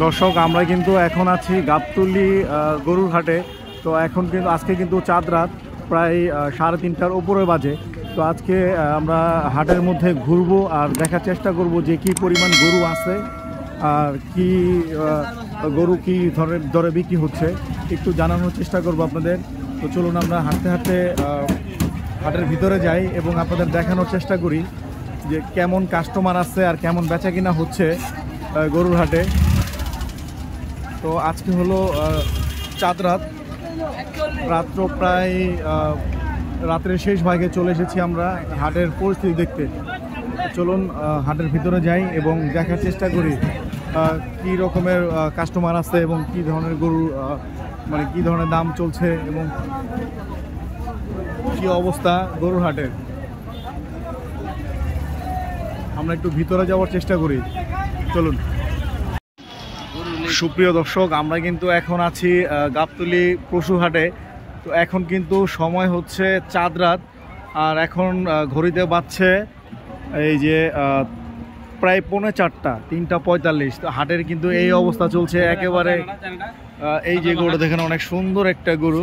দর্শক, আমরা কিন্তু এখন আছি গাবতলী গরুর হাটে। তো এখন কিন্তু আজকে কিন্তু চাঁদ রাত প্রায় 3:30টার উপরে বাজে। তো আজকে আমরা হাটের মধ্যে ঘুরবো আর দেখার চেষ্টা করব যে কি পরিমাণ গরু আছে আর কি গরু কি দরে বিক্রি হচ্ছে, একটু জানানোর চেষ্টা করব আপনাদের। তো চলুন আমরা হাঁটতে হাঁটতে হাটের ভিতরে যাই এবং আপনাদের দেখানোর চেষ্টা করি যে কেমন কাস্টমার আছে আর কেমন বেচা কিনা হচ্ছে গরুর হাটে। তো আজকে হলো চাঁদ রাত্র প্রায় রাত্রের শেষ ভাগে চলে এসেছি আমরা হাটের পরিস্থিতি দেখতে। চলুন হাটের ভিতরে যাই এবং দেখার চেষ্টা করি কি রকমের কাস্টমার আছে এবং কি ধরনের গরু মানে কি ধরনের দাম চলছে এবং কি অবস্থা গরুর হাটের। আমরা একটু ভিতরে যাওয়ার চেষ্টা করি, চলুন। সুপ্রিয় দর্শক, আমরা কিন্তু এখন আছি গাবতলী পশু হাটে। তো এখন কিন্তু সময় হচ্ছে চাঁদ রাত আর এখন ঘড়িতে বাজছে এই যে প্রায় 3:45, 3:45। তো হাটের কিন্তু এই অবস্থা চলছে একেবারে। এই যে গরু দেখেন, অনেক সুন্দর একটা গরু,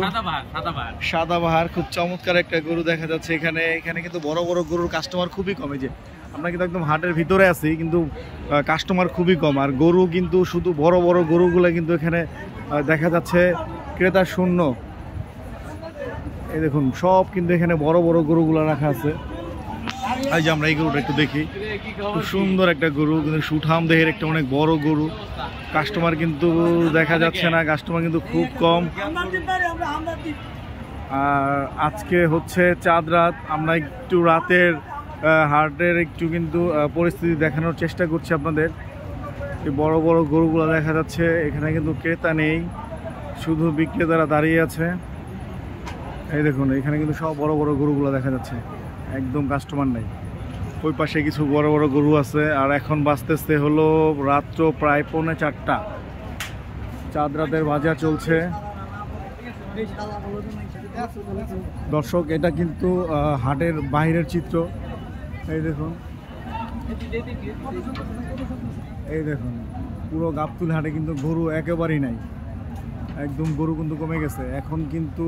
সাদাবাহার, খুব চমৎকার একটা গরু দেখা যাচ্ছে এখানে। এখানে কিন্তু বড় বড় গরুর কাস্টমার খুবই কমে। যে আমরা কিন্তু একদম হাটের ভিতরে আছি কিন্তু কাস্টমার খুবই কম, আর গরু কিন্তু শুধু বড় বড় গরুগুলো কিন্তু এখানে দেখা যাচ্ছে ক্রেতা শূন্য। এই দেখুন, সব কিন্তু এখানে বড় বড় গরুগুলো রাখা আছে। এই যে আমরা এই গরুটা একটু দেখি, খুব সুন্দর একটা গরু, কিন্তু সুঠাম দেহের একটা অনেক বড় গরু। কাস্টমার কিন্তু দেখা যাচ্ছে না, কাস্টমার কিন্তু খুব কম। আর আজকে হচ্ছে চাঁদ রাত, আমরা একটু রাতের হাটের একটু কিন্তু পরিস্থিতি দেখানোর চেষ্টা করছি আপনাদের। এই বড় বড় গরুগুলো দেখা যাচ্ছে, এখানে কিন্তু ক্রেতা নেই, শুধু বিক্রেতারা দাঁড়িয়ে আছে। এই দেখুন, এখানে কিন্তু সব বড় বড় গরুগুলো দেখা যাচ্ছে, একদম কাস্টমার নাই। ওই পাশে কিছু বড় বড় গরু আছে। আর এখন বাজতেছে হলো রাত্র প্রায় 3:45। চাঁদ রাতের বাজার চলছে। দর্শক, এটা কিন্তু হাটের বাইরের চিত্র। এই দেখুন, এই দেখুন, পুরো গাবতলী হাটে কিন্তু গরু একেবারেই নাই, একদম গরু কিন্তু কমে গেছে। এখন কিন্তু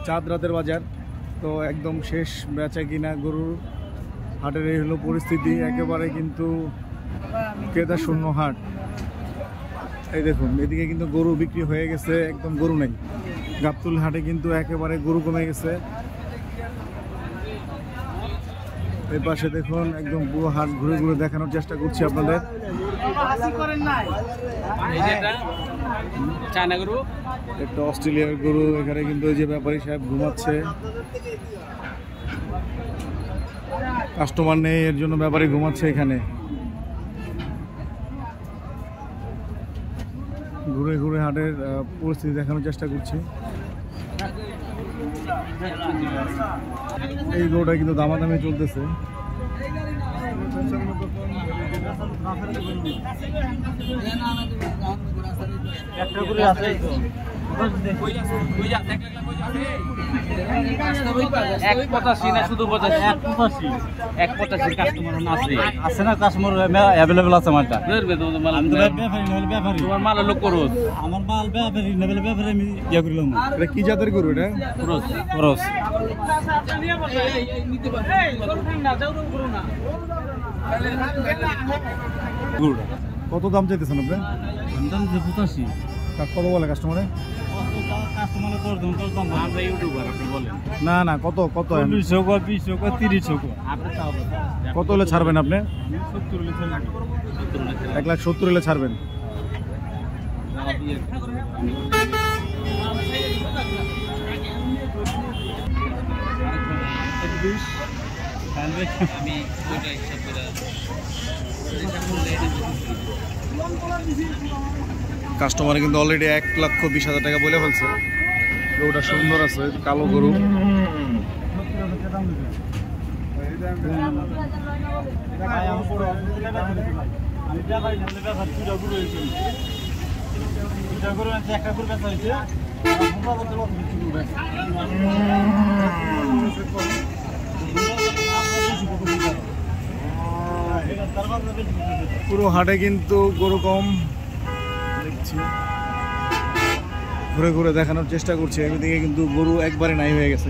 চাঁদ রাতের বাজার, তো একদম শেষ বেচা কিনা গরুর। হাটের এই হলো পরিস্থিতি, একেবারে কিন্তু ক্রেতা শূন্য হাট। এই দেখুন, এদিকে কিন্তু গরু বিক্রি হয়ে গেছে, একদম গরু নেই। গাবতলী হাটে কিন্তু একেবারে গরু কমে গেছে। এই পাশে দেখুন, একদম পুরো হাট ঘুরে ঘুরে দেখানোর চেষ্টা করছি আপনাদের। একটা অস্ট্রেলিয়ার গরু, এখানে কিন্তু ওই যে ব্যাপারী সাহেব ঘুমাচ্ছে, কাস্টমার নেই, এর জন্য ব্যাপারী ঘুমাচ্ছে এখানে। ঘুরে ঘুরে হাটের পরিস্থিতি দেখানোর চেষ্টা করছি। এই গরুটা কিন্তু দামাদামি চলতেছে। অ্যাভেলেবেল আছে মালটা। তোমার মাল হলো করস, আমার মাল ব্যাপারে আমি ইয়ে করলাম। এটা কি জাতের গরু? এটা করস। কত দাম চাইতেছেন আপনি? কত বলে কাস্টমারে? না না, কত কত 30 কত হলে ছাড়বেন আপনি? 1,70,000 হলে ছাড়বেন। কাস্টমার কিন্তু অলরেডি 1,20,000 টাকা বলে ফেলছে। গরুটা সুন্দর আছে, কালো গরু। পুরো হাটে কিন্তু গরু কম। দিচ্ছি, ঘুরে ঘুরে দেখানোর চেষ্টা করছি। এদিকে কিন্তু গরু একবারে নাই হয়ে গেছে।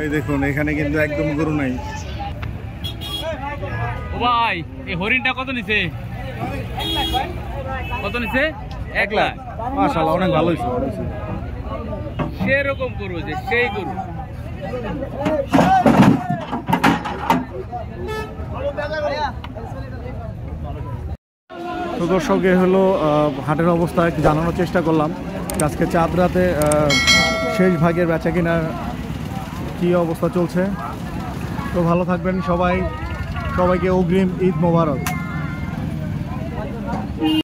এই দেখুন এখানে কিন্তু একদম গরু নাই। ও ভাই এই হরিণটা কত নিছে? কত নিছে? 1 লাখ। মাশাআল্লাহ, অনেক ভালো হয়েছে। সেরকম গরু, যে সেই গরু। তো দর্শক, এ হলো হাটের অবস্থা একটু জানানোর চেষ্টা করলাম। আজকে চাঁদ রাতে শেষ ভাগের বেচা কেনার কী অবস্থা চলছে। তো ভালো থাকবেন সবাই, সবাইকে অগ্রিম ঈদ মোবারক।